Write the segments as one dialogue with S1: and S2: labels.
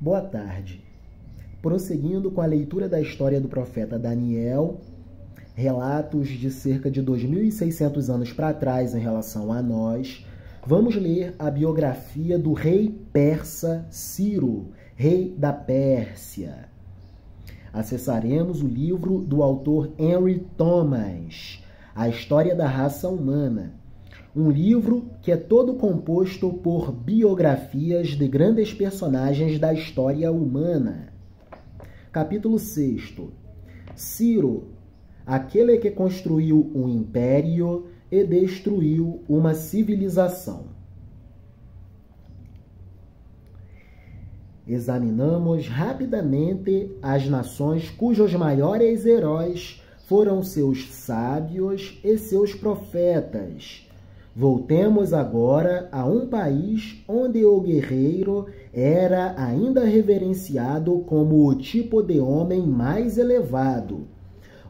S1: Boa tarde. Prosseguindo com a leitura da história do profeta Daniel, relatos de cerca de 2.600 anos para trás em relação a nós, vamos ler a biografia do rei persa Ciro, rei da Pérsia. Acessaremos o livro do autor Henry Thomas, A História da Raça Humana, um livro que é todo composto por biografias de grandes personagens da história humana. Capítulo 6. Ciro, aquele que construiu um império e destruiu uma civilização. Examinamos rapidamente as nações cujos maiores heróis foram seus sábios e seus profetas. Voltemos agora a um país onde o guerreiro era ainda reverenciado como o tipo de homem mais elevado,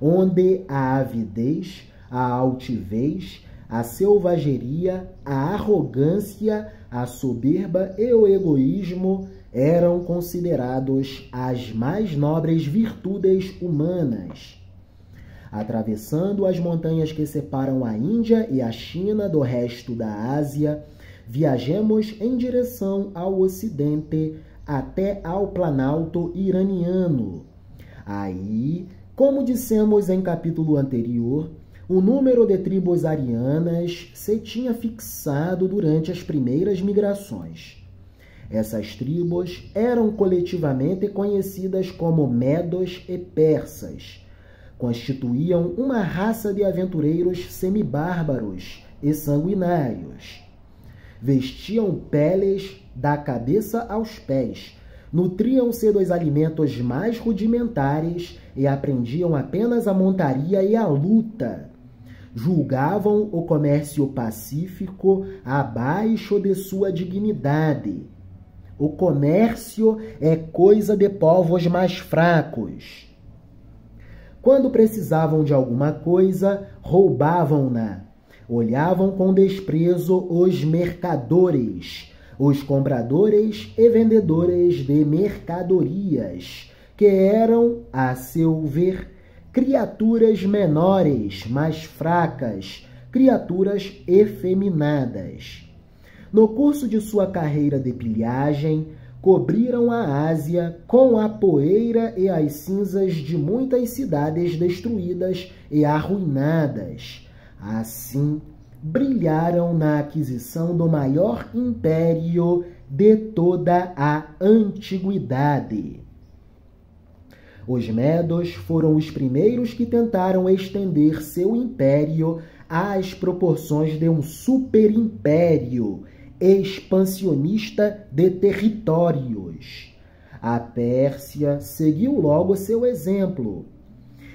S1: onde a avidez, a altivez, a selvageria, a arrogância, a soberba e o egoísmo eram considerados as mais nobres virtudes humanas. Atravessando as montanhas que separam a Índia e a China do resto da Ásia, viajemos em direção ao Ocidente até ao Planalto iraniano. Aí, como dissemos em capítulo anterior, o número de tribos arianas se tinha fixado durante as primeiras migrações. Essas tribos eram coletivamente conhecidas como medos e persas. Constituíam uma raça de aventureiros semibárbaros e sanguinários. Vestiam peles da cabeça aos pés, nutriam-se dos alimentos mais rudimentares e aprendiam apenas a montaria e a luta. Julgavam o comércio pacífico abaixo de sua dignidade. O comércio é coisa de povos mais fracos. Quando precisavam de alguma coisa, roubavam-na. Olhavam com desprezo os mercadores, os compradores e vendedores de mercadorias, que eram, a seu ver, criaturas menores, mais fracas, criaturas efeminadas. No curso de sua carreira de pilhagem, cobriram a Ásia com a poeira e as cinzas de muitas cidades destruídas e arruinadas. Assim, brilharam na aquisição do maior império de toda a antiguidade. Os medos foram os primeiros que tentaram estender seu império às proporções de um superimpério expansionista de territórios. A Pérsia seguiu logo seu exemplo.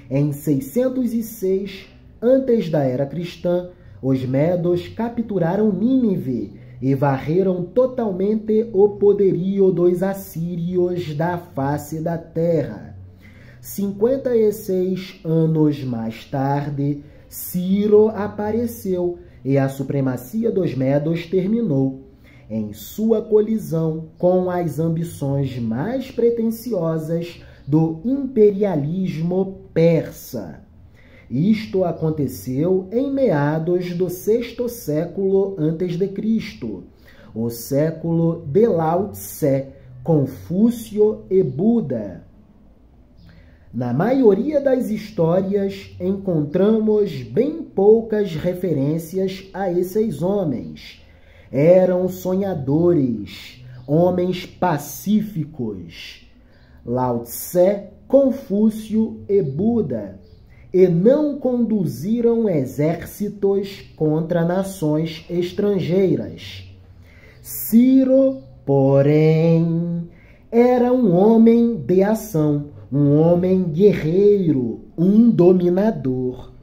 S1: Em 606, antes da era cristã, os medos capturaram Nínive e varreram totalmente o poderio dos assírios da face da terra. 56 anos mais tarde, Ciro apareceu e a supremacia dos medos terminou em sua colisão com as ambições mais pretensiosas do imperialismo persa. Isto aconteceu em meados do sexto século a.C., o século de Lao Tse, Confúcio e Buda. Na maioria das histórias, encontramos bem poucas referências a esses homens. Eram sonhadores, homens pacíficos. Lao Tse, Confúcio e Buda, e não conduziram exércitos contra nações estrangeiras. Ciro, porém, era um homem de ação, um homem guerreiro, um dominador,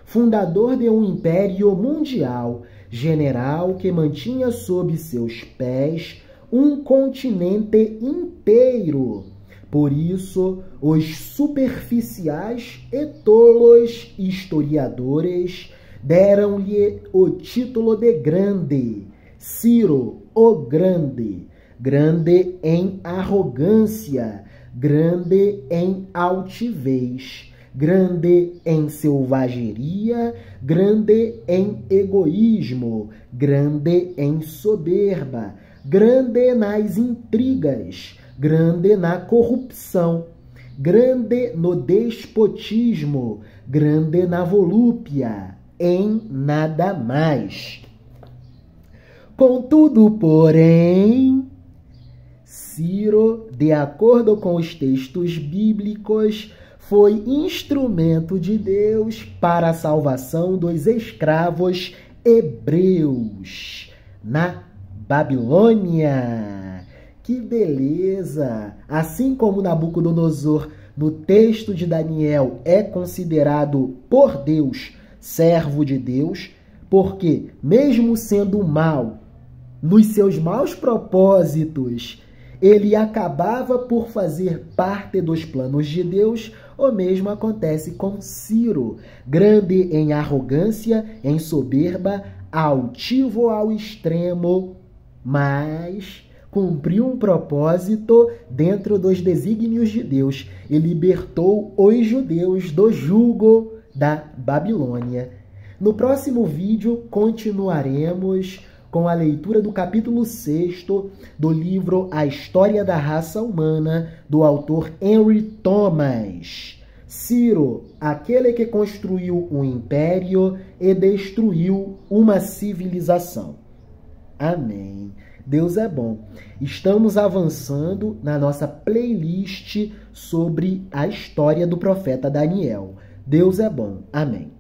S1: fundador de um império mundial, general que mantinha sob seus pés um continente inteiro. Por isso, os superficiais e tolos historiadores deram-lhe o título de Grande, Ciro o Grande, grande em arrogância, grande em altivez, grande em selvageria, grande em egoísmo, grande em soberba, grande nas intrigas, grande na corrupção, grande no despotismo, grande na volúpia, em nada mais. Contudo, porém, Ciro, de acordo com os textos bíblicos, foi instrumento de Deus para a salvação dos escravos hebreus na Babilônia. Que beleza! Assim como Nabucodonosor, no texto de Daniel, é considerado por Deus servo de Deus, porque, mesmo sendo mau, nos seus maus propósitos, ele acabava por fazer parte dos planos de Deus. O mesmo acontece com Ciro, grande em arrogância, em soberba, altivo ao extremo, mas cumpriu um propósito dentro dos desígnios de Deus e libertou os judeus do jugo da Babilônia. No próximo vídeo continuaremos com a leitura do capítulo 6 do livro A História da Raça Humana, do autor Henry Thomas. Ciro, aquele que construiu um império e destruiu uma civilização. Amém. Deus é bom. Estamos avançando na nossa playlist sobre a história do profeta Daniel. Deus é bom. Amém.